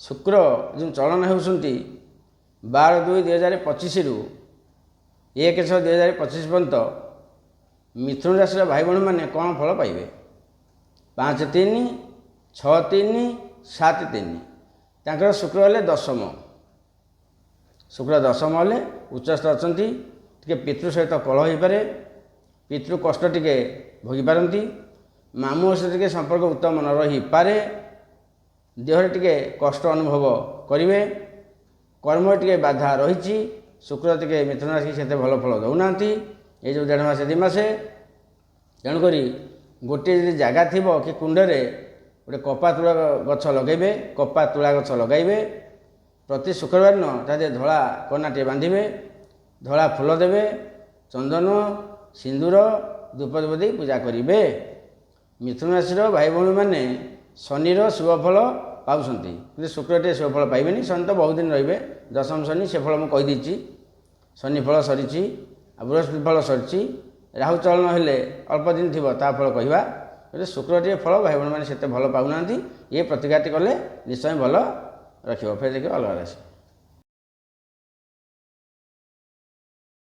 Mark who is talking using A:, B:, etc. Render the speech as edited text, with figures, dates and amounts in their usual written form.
A: शुक्र जो चलन होती 12/2/2025 रु 1/6/2025 पर्यंत मिथुन राशि भाई भाई मैंने कौन फल पाइबे 5-3 6-3 7-3 तांकर शुक्र हेले दशम शुक्र दशम हेले उच्चस्थ अच्छा टे पितृ सहित कलह हो पारे पितृ कष्ट टे भोगी पारती मामू सहित संपर्क उत्तम न रही पारे देहरे टे कष्ट अनुभव करेंगे कर्म टे बाधा रही शुक्र टे मिथुन राशि से भल फल दौना ये जो 1.5 मास 2 मास तेणुक गोटे जगह थी कि कुंडे गोटे कपा तुला गछ लगे कपा तुला गछ लगे प्रति शुक्रवार न तादे धला कनाटे बांधे धला फूल देवे चंदन सिंदूर धूपदीप दे पूजा करेंगे मिथुन राशि भाई भाई मैंने शनिर शुभफल पाँच शुक्र टे शुभफल पाइबे शनि तो बहुत दिन रे दशम शनि से फल मुझे कहीदे शनि फल सरी बृहस्पति फल सरी राहु चलन हेले अल्प दिन थी फल कहवा शुक्र टे फल भाई भाई मैंने से भल पाऊना ये प्रतिकार कले निश्चय भल रखिए। फिर देखिए अलग राशि।